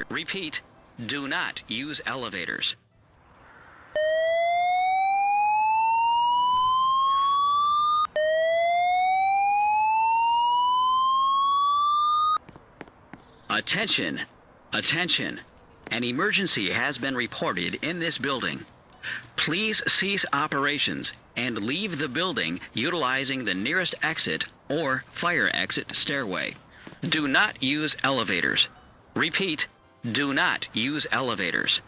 Repeat, do not use elevators. Attention! Attention! An emergency has been reported in this building. Please cease operations and leave the building utilizing the nearest exit or fire exit stairway. Do not use elevators. Repeat, do not use elevators.